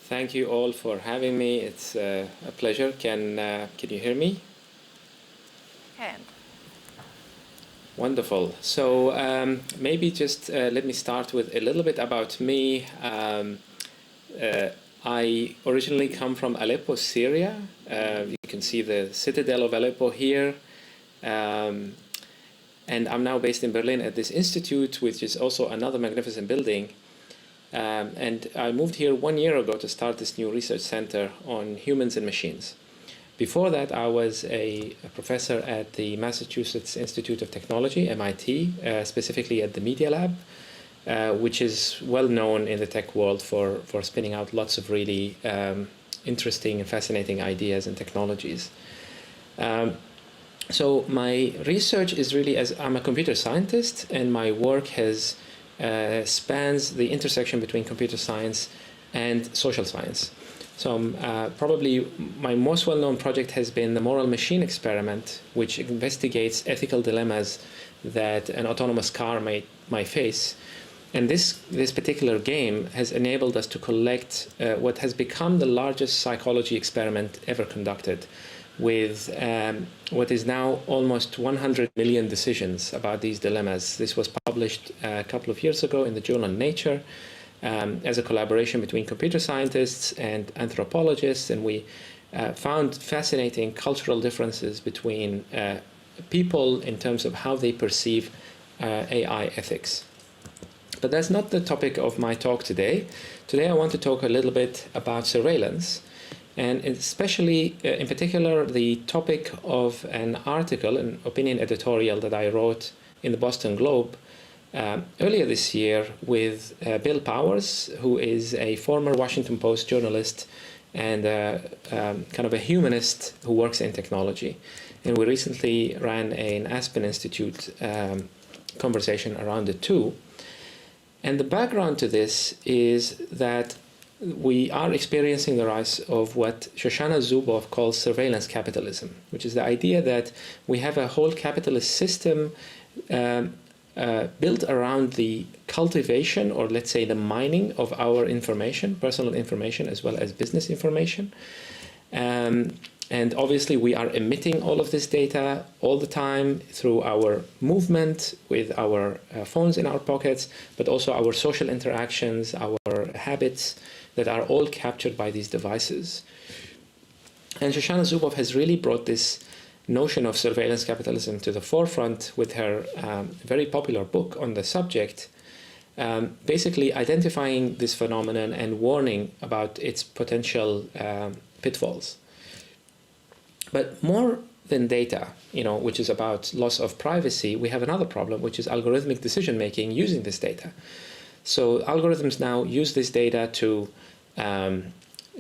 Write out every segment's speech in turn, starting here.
Thank you all for having me. It's a pleasure. Can you hear me? Can. Wonderful. So maybe just let me start with a little bit about me. Uh, I originally come from Aleppo, Syria. You can see the citadel of Aleppo here. Um, and I'm now based in Berlin at this institute, which is also another magnificent building. And I moved here 1 year ago to start this new research center on humans and machines. Before that, I was a professor at the Massachusetts Institute of Technology, MIT, specifically at the Media Lab, which is well known in the tech world for spinning out lots of really interesting and fascinating ideas and technologies. So my research is really, as I'm a computer scientist, and my work has spans the intersection between computer science and social science. So probably my most well-known project has been the moral machine experiment, which investigates ethical dilemmas that an autonomous car might face. And this particular game has enabled us to collect what has become the largest psychology experiment ever conducted, with what is now almost 100 million decisions about these dilemmas. This was published a couple of years ago in the journal Nature as a collaboration between computer scientists and anthropologists, and we found fascinating cultural differences between people in terms of how they perceive AI ethics. But that's not the topic of my talk today. Today I want to talk a little bit about surveillance, and especially, in particular, the topic of an article, an opinion editorial that I wrote in the Boston Globe earlier this year with Bill Powers, who is a former Washington Post journalist and kind of a humanist who works in technology. And we recently ran an Aspen Institute conversation around it too. And the background to this is that we are experiencing the rise of what Shoshana Zuboff calls surveillance capitalism, which is the idea that we have a whole capitalist system built around the cultivation, or let's say the mining of our information, personal information as well as business information. And obviously we are emitting all of this data all the time through our movement with our phones in our pockets, but also our social interactions, our habits that are all captured by these devices. And Shoshana Zuboff has really brought this notion of surveillance capitalism to the forefront with her very popular book on the subject, basically identifying this phenomenon and warning about its potential pitfalls. But more than data, which is about loss of privacy, we have another problem, which is algorithmic decision-making using this data. So algorithms now use this data to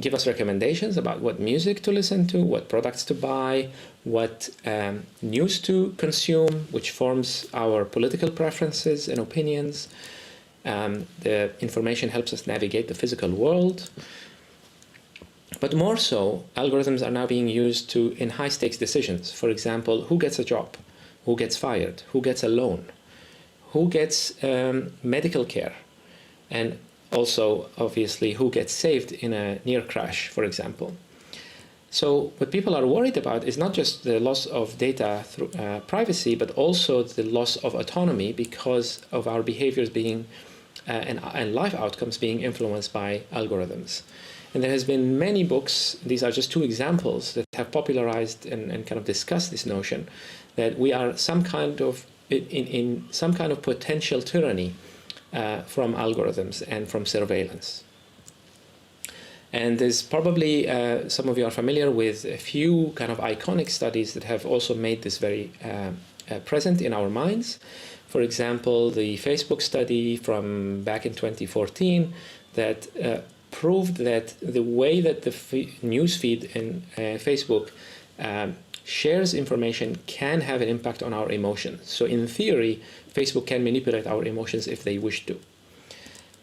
give us recommendations about what music to listen to, what products to buy, what news to consume, which forms our political preferences and opinions. The information helps us navigate the physical world. But more so, algorithms are now being used in high-stakes decisions. For example, who gets a job? Who gets fired? Who gets a loan? Who gets medical care? And also, obviously, who gets saved in a near crash, for example. So what people are worried about is not just the loss of data through privacy, but also the loss of autonomy because of our behaviors being and life outcomes being influenced by algorithms. And there has been many books, these are just two examples, that have popularized and kind of discussed this notion that we are in some kind of potential tyranny from algorithms and from surveillance. And there's probably, some of you are familiar with a few kind of iconic studies that have also made this very present in our minds. For example, the Facebook study from back in 2014 that proved that the way that the news feed in Facebook shares information can have an impact on our emotions. So in theory, Facebook can manipulate our emotions if they wish to.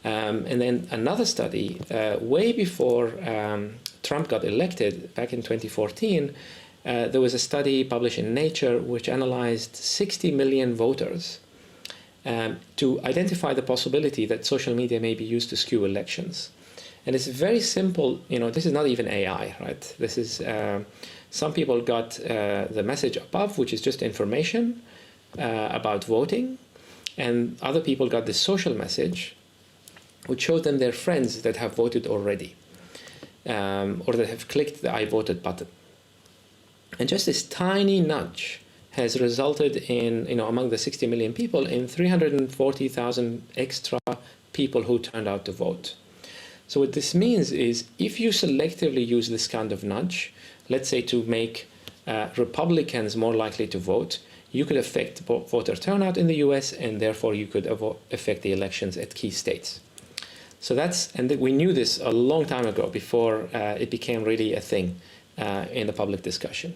And then another study, way before Trump got elected, back in 2014, there was a study published in Nature which analyzed 60 million voters to identify the possibility that social media may be used to skew elections. And it's very simple. This is not even AI, right? This is some people got the message above, which is just information about voting, and other people got the social message, which showed them their friends that have voted already, or that have clicked the I voted button. And just this tiny nudge has resulted in, among the 60 million people, in 340,000 extra people who turned out to vote. So what this means is, if you selectively use this kind of nudge, let's say to make Republicans more likely to vote, you could affect voter turnout in the US, and therefore you could affect the elections at key states. So and we knew this a long time ago, before it became really a thing in the public discussion.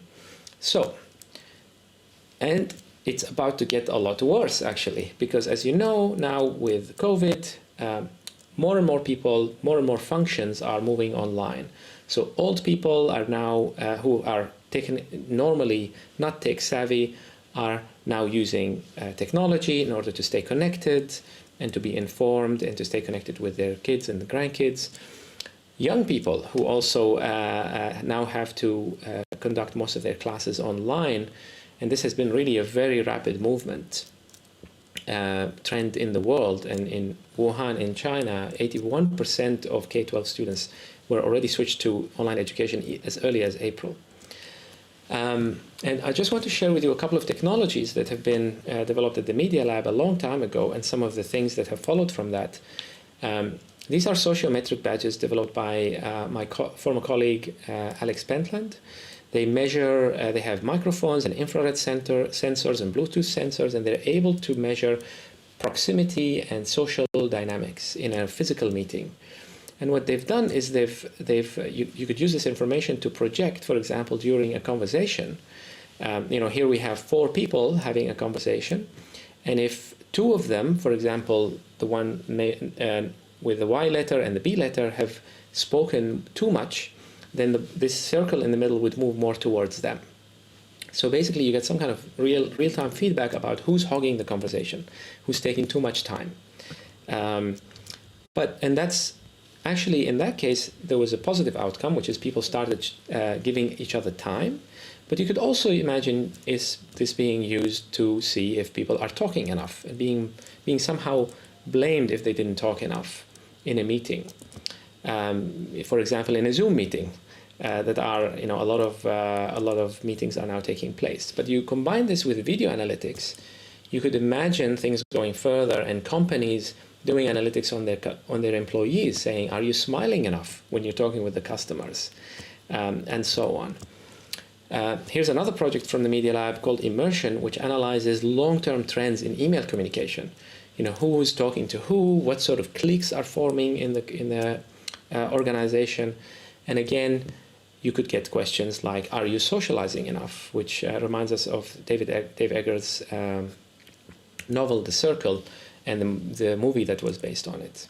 And it's about to get a lot worse, actually, because as you know, now with COVID, more and more people, more and more functions are moving online. So old people are now, who are normally not tech savvy, are now using technology in order to stay connected and to be informed and to stay connected with their kids and grandkids. Young people who also now have to conduct most of their classes online, and this has been really a very rapid movement trend in the world. And in Wuhan, in China, 81% of K-12 students were already switched to online education as early as April. And I just want to share with you a couple of technologies that have been developed at the Media Lab a long time ago, and some of the things that have followed from that. These are sociometric badges developed by my former colleague, Alex Pentland. They measure, they have microphones and infrared sensors and Bluetooth sensors, and they're able to measure proximity and social dynamics in a physical meeting. And what they've done is you could use this information to project, for example, during a conversation. Here we have 4 people having a conversation, and if 2 of them, for example, the one with the Y letter and the B letter, have spoken too much, then this circle in the middle would move more towards them. So basically, you get some kind of real-time feedback about who's hogging the conversation, who's taking too much time. And that's actually, in that case, there was a positive outcome, which is people started giving each other time. But you could also imagine this being used to see if people are talking enough, and being somehow blamed if they didn't talk enough in a meeting. For example, in a Zoom meeting, that are, a lot of meetings are now taking place. But you combine this with video analytics, you could imagine things going further, and companies doing analytics on their employees, saying, are you smiling enough when you're talking with the customers, and so on. Here's another project from the Media Lab called Immersion, which analyzes long-term trends in email communication. Who is talking to who, what sort of cliques are forming in the organization. And again, you could get questions like, are you socializing enough? Which reminds us of Dave Eggers' novel, The Circle, and the movie that was based on it.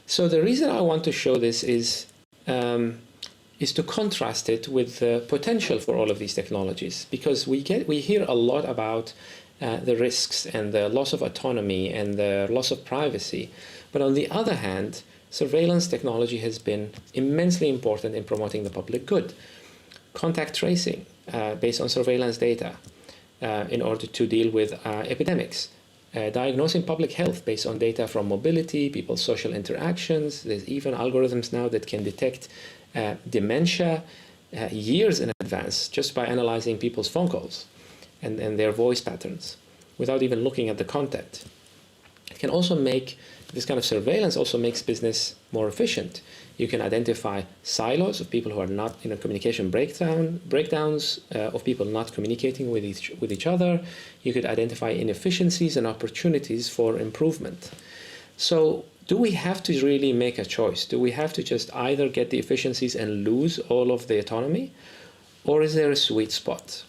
So the reason I want to show this is to contrast it with the potential for all of these technologies, because we hear a lot about the risks and the loss of autonomy and the loss of privacy. But on the other hand, surveillance technology has been immensely important in promoting the public good. Contact tracing based on surveillance data in order to deal with epidemics. Diagnosing public health based on data from mobility, people's social interactions. There's even algorithms now that can detect dementia years in advance just by analyzing people's phone calls and their voice patterns without even looking at the content. It can also make, this kind of surveillance also makes business more efficient. You can identify silos of people who are not, communication breakdowns of people not communicating with each other. You could identify inefficiencies and opportunities for improvement. So do we have to really make a choice? Do we have to just either get the efficiencies and lose all of the autonomy? Or is there a sweet spot?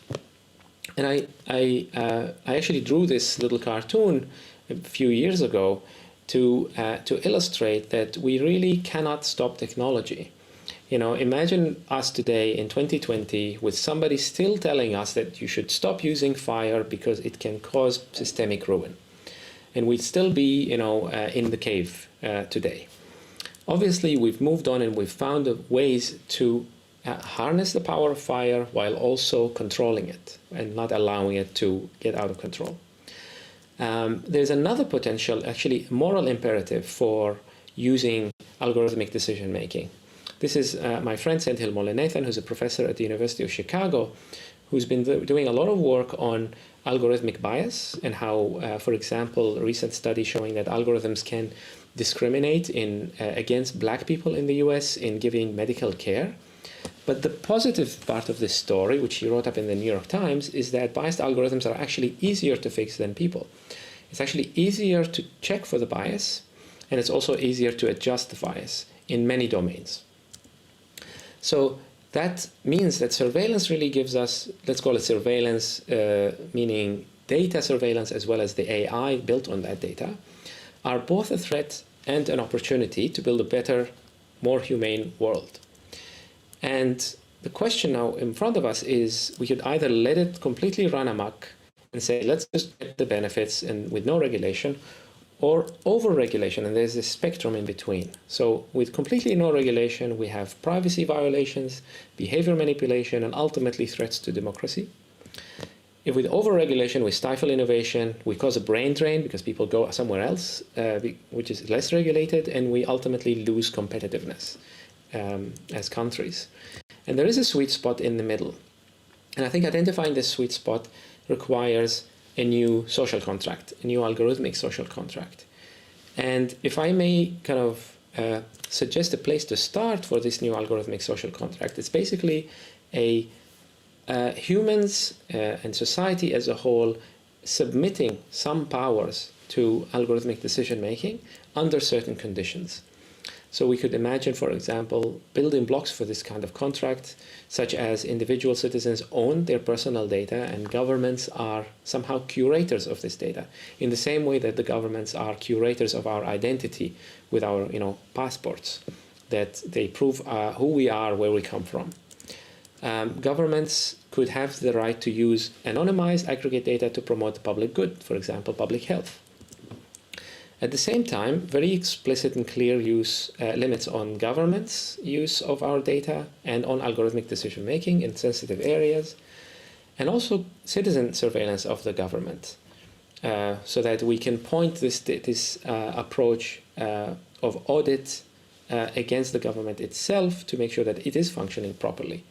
And I actually drew this little cartoon a few years ago to illustrate that we really cannot stop technology. Imagine us today in 2020 with somebody still telling us that you should stop using fire because it can cause systemic ruin. And we'd still be, in the cave today. Obviously, we've moved on and we've found ways to harness the power of fire while also controlling it and not allowing it to get out of control. There's another potential, actually moral imperative for using algorithmic decision making. This is my friend Senthil Molenathan, who's a professor at the University of Chicago, who's been doing a lot of work on algorithmic bias and how, for example, a recent study showing that algorithms can discriminate against black people in the US in giving medical care. But the positive part of this story, which he wrote up in the New York Times, is that biased algorithms are actually easier to fix than people. It's actually easier to check for the bias, and it's also easier to adjust the bias in many domains. So that means that surveillance really gives us, let's call it surveillance, meaning data surveillance as well as the AI built on that data, are both a threat and an opportunity to build a better, more humane world. And the question now in front of us is we could either let it completely run amok and say, let's just get the benefits and with no regulation, or over-regulation, and there's a spectrum in between. So with completely no regulation, we have privacy violations, behavior manipulation, and ultimately threats to democracy. If with over-regulation, we stifle innovation, we cause a brain drain because people go somewhere else, which is less regulated, and we ultimately lose competitiveness as countries. And there is a sweet spot in the middle. And I think identifying this sweet spot requires a new social contract, a new algorithmic social contract. And if I may kind of suggest a place to start for this new algorithmic social contract, it's basically humans and society as a whole submitting some powers to algorithmic decision-making under certain conditions. So we could imagine, for example, building blocks for this kind of contract, such as individual citizens own their personal data and governments are somehow curators of this data, in the same way that the governments are curators of our identity with our passports, that they prove who we are, where we come from. Governments could have the right to use anonymized aggregate data to promote the public good, for example, public health. At the same time, very explicit and clear limits on government's use of our data and on algorithmic decision-making in sensitive areas, and also citizen surveillance of the government, so that we can point this approach of audit against the government itself to make sure that it is functioning properly.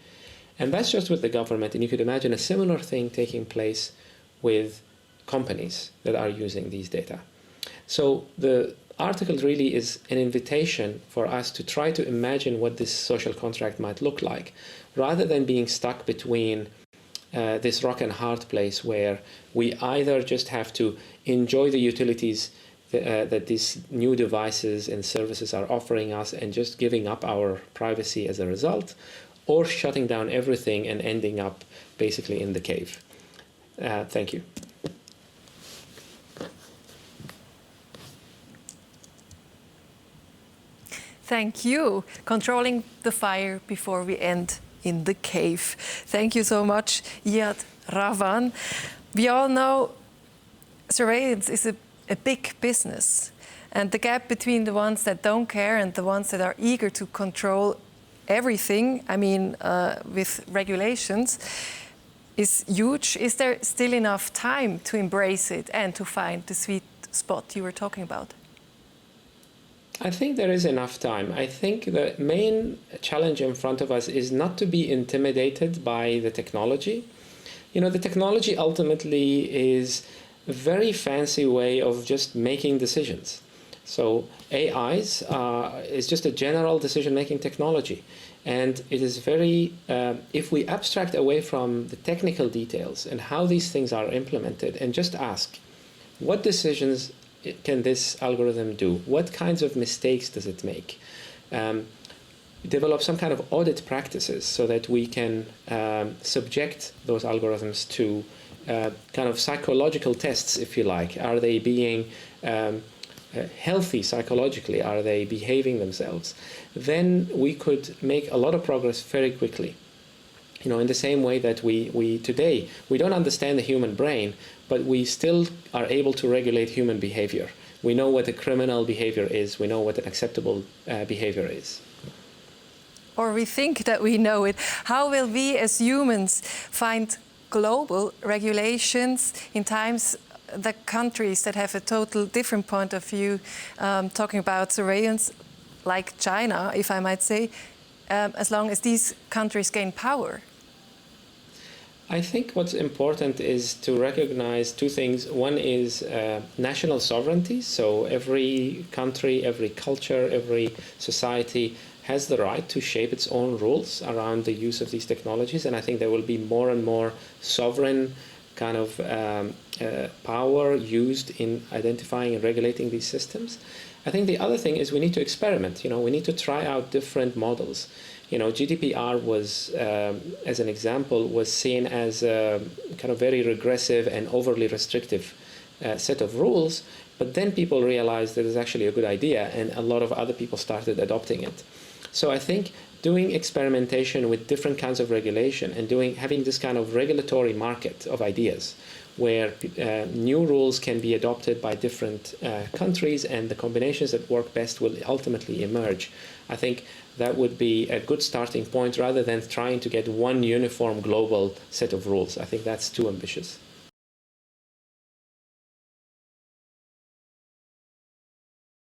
And that's just with the government, and you could imagine a similar thing taking place with companies that are using these data. So the article really is an invitation for us to try to imagine what this social contract might look like, rather than being stuck between this rock and hard place where we either just have to enjoy the utilities that these new devices and services are offering us and just giving up our privacy as a result, or shutting down everything and ending up basically in the cave. Thank you. Thank you. Controlling the fire before we end in the cave. Thank you so much, Iyad Rahwan. We all know surveillance is a big business, and the gap between the ones that don't care and the ones that are eager to control everything, with regulations, is huge. Is there still enough time to embrace it and to find the sweet spot you were talking about? I think there is enough time. I think the main challenge in front of us is not to be intimidated by the technology. The technology ultimately is a very fancy way of just making decisions. So AIs is just a general decision-making technology. And it is very, if we abstract away from the technical details and how these things are implemented and just ask, what decisions can this algorithm do? What kinds of mistakes does it make? Develop some kind of audit practices so that we can subject those algorithms to kind of psychological tests, if you like. Are they being healthy psychologically? Are they behaving themselves? Then we could make a lot of progress very quickly. In the same way that we today, we don't understand the human brain, but we still are able to regulate human behavior We know what a criminal behavior is. We know what an acceptable behavior is. Or we think that we know it. How will we as humans find global regulations in times the countries that have a total different point of view, talking about surveillance, like China, if I might say, as long as these countries gain power? I think what's important is to recognize two things. One is national sovereignty. So every country, every culture, every society has the right to shape its own rules around the use of these technologies. And I think there will be more and more sovereign kind of power used in identifying and regulating these systems. I think the other thing is we need to experiment. We need to try out different models. GDPR was, as an example, was seen as a kind of very regressive and overly restrictive set of rules. But then people realized that it's actually a good idea, and a lot of other people started adopting it. So I think doing experimentation with different kinds of regulation and having this kind of regulatory market of ideas where new rules can be adopted by different countries and the combinations that work best will ultimately emerge. I think that would be a good starting point rather than trying to get one uniform global set of rules. I think that's too ambitious.